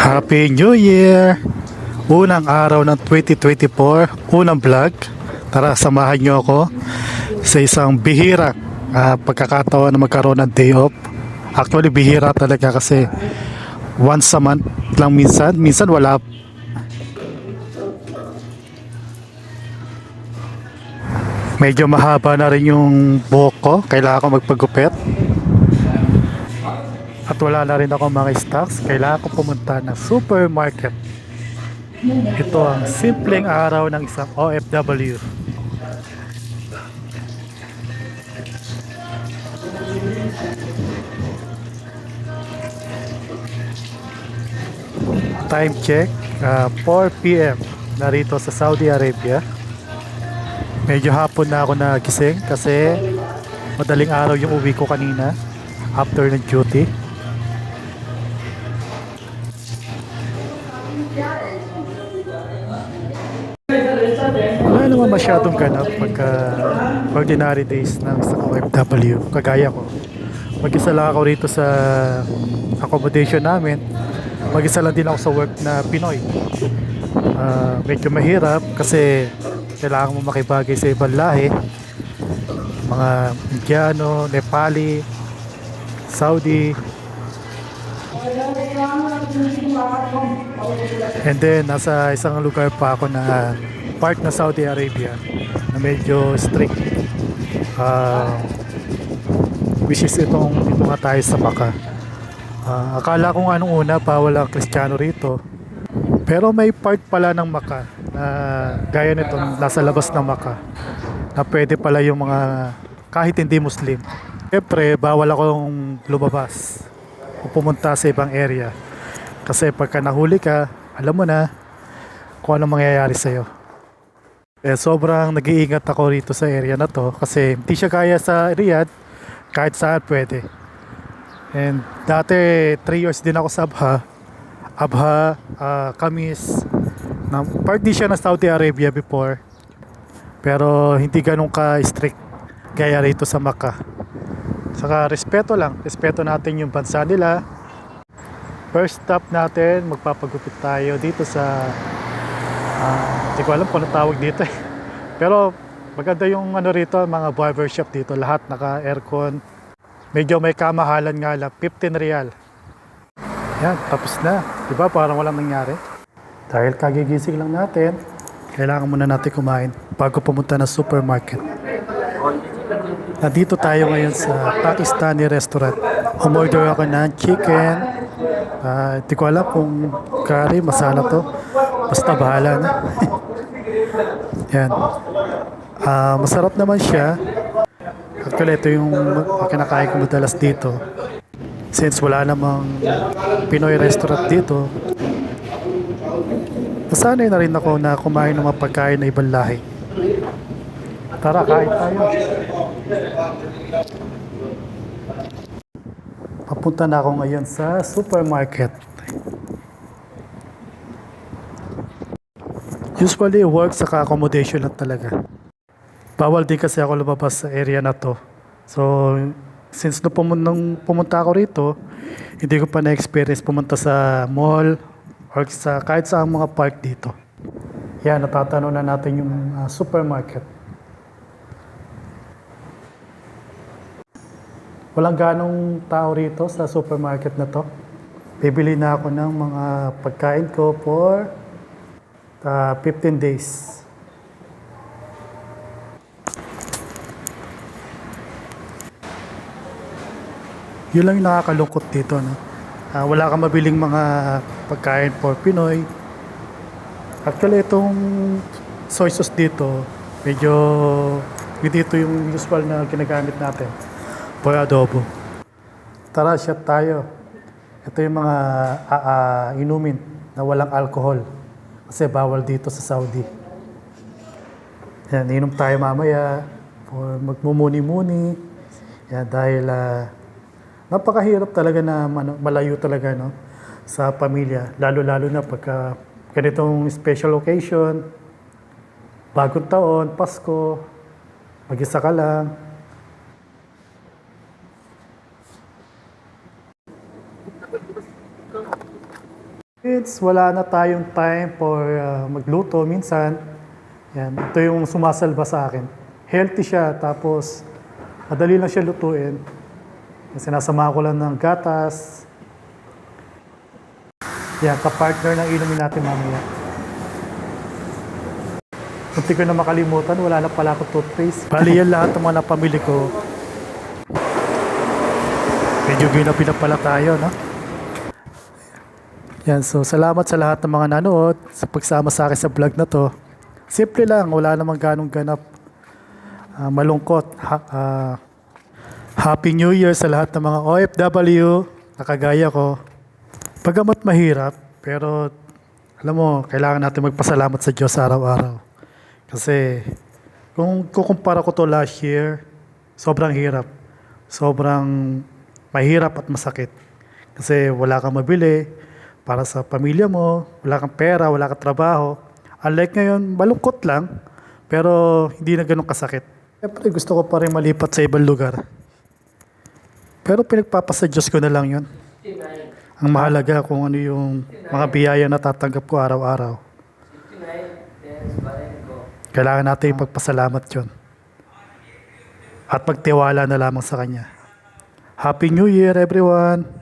Happy New Year! Unang araw ng 2024, unang vlog. Tara, samahan nyo ako sa isang bihira pagkakataon na magkaroon ng day off. Actually, bihira talaga kasi once a month lang minsan. Minsan wala. Medyo mahaba na rin yung buhok ko. Kailangan ko magpagupit. At wala na rin ako mga stocks. Kailangan ko pumunta ng supermarket. Ito ang simpleng araw ng isang OFW. Time check, 4 p.m. narito sa Saudi Arabia. Medyo hapon na ako nagising kasi madaling araw yung uwi ko kanina after ng duty. Wala naman masyadong ganap pagka ordinary days ng isang OFW. Kagaya ko, mag-isa lang ako rito sa accommodation namin. Mag-isa lang din ako sa work na Pinoy. Medyo mahirap kasi kailangan mo makibagay sa ibang lahi, mga Indiano, Nepali, Saudi, and then nasa isang lugar pa ako na part na Saudi Arabia na medyo strict, which is dito nga tayo sa Makkah. Akala ko nga nung una bawal ang Kristiyano rito, pero may part pala ng Makkah na gaya nito nasa labas ng Makkah na pwede pala yung mga kahit hindi Muslim. Siyempre bawal akong lumabas o pumunta sa ibang area kasi pagka nahuli ka, alam mo na kung anong mangyayari sa'yo. Sobrang nag-iingat ako rito sa area na to kasi hindi siya kaya sa Riyadh, kahit saan pwede. And dati 3 years din ako sa Abha, Kamis, na part din siya ng Saudi Arabia before, pero hindi ganun ka-strict gaya rito sa Makkah. Saka respeto natin yung bansa nila. First stop natin, magpapagupit tayo dito sa hindi ko alam kung ano tawag dito eh. Pero maganda yung ano rito, mga barbershop dito, lahat naka-aircon. Medyo may kamahalan nga lang, 15 riyal. Yan, tapos na. Diba parang walang nangyari? Dahil kagigising lang natin, kailangan muna natin kumain bago pumunta na supermarket. Nandito tayo ngayon sa Pakistani restaurant. Umorder ako ng chicken. Hindi ko alam kung curry, masala to. Basta bahala na. Yan. Masarap naman siya. Actually, ito yung kinakain ko madalas dito. Since wala namang Pinoy restaurant dito, nasanay na rin ako na kumain ng mga pagkain na ibang lahi. Tara, kain tayo. Papunta na ako ngayon sa supermarket. Usually, work sa accommodation lang talaga. Bawal din kasi ako lumabas sa area na to. So, since nung pumunta ako rito, hindi ko pa na-experience pumunta sa mall or sa kahit sa mga park dito. Yan, natatanong na natin yung supermarket. Walang ganong tao rito sa supermarket na to. Bibili na ako ng mga pagkain ko for 15 days. Yun lang yung nakakalungkot dito, no? Wala kang mabiling mga pagkain for Pinoy. Actually, itong soy sauce dito, medyo dito yung usual na ginagamit natin for adobo. Tara, shot tayo. Ito yung mga inumin na walang alcohol kasi bawal dito sa Saudi. Yan, inom tayo mamaya for magmumuni-muni. Yan, dahil napakahirap talaga na malayo talaga, no, sa pamilya, lalo na pagka ganitong special occasion, bagong taon, Pasko, mag-isa ka lang. It's wala na tayong time for magluto minsan. Yan, ito yung sumasalba sa akin. Healthy siya, tapos madali lang siya lutuin. Sinasama ko lang ng gatas. Yan, kapartner ng inumin natin mamaya. Kunti ko na makalimutan, wala na pala ako toothpaste. Bali yan lahat ng mga napamili ko. Medyo ginabi na pala tayo, no? Yan, so salamat sa lahat ng mga nanood sa pagsama sa akin sa vlog na to. Simple lang, wala namang ganong ganap. Malungkot. Happy New Year sa lahat ng mga OFW na kagaya ko. Bagamat mahirap, pero alam mo, kailangan natin magpasalamat sa Diyos araw-araw. Kasi kung kukumpara ko to last year, sobrang hirap. Sobrang mahirap at masakit. Kasi wala kang mabili para sa pamilya mo, wala kang pera, wala kang trabaho. Unlike ngayon, malungkot lang, pero hindi na ganun kasakit. Siyempre, gusto ko pa rin malipat sa ibang lugar. Pero pinagpapasa Diyos ko na lang yun. Ang mahalaga kung ano yung mga biyaya na tatanggap ko araw-araw. Kailangan natin ipagpasalamat yun. At magtiwala na lamang sa Kanya. Happy New Year, everyone!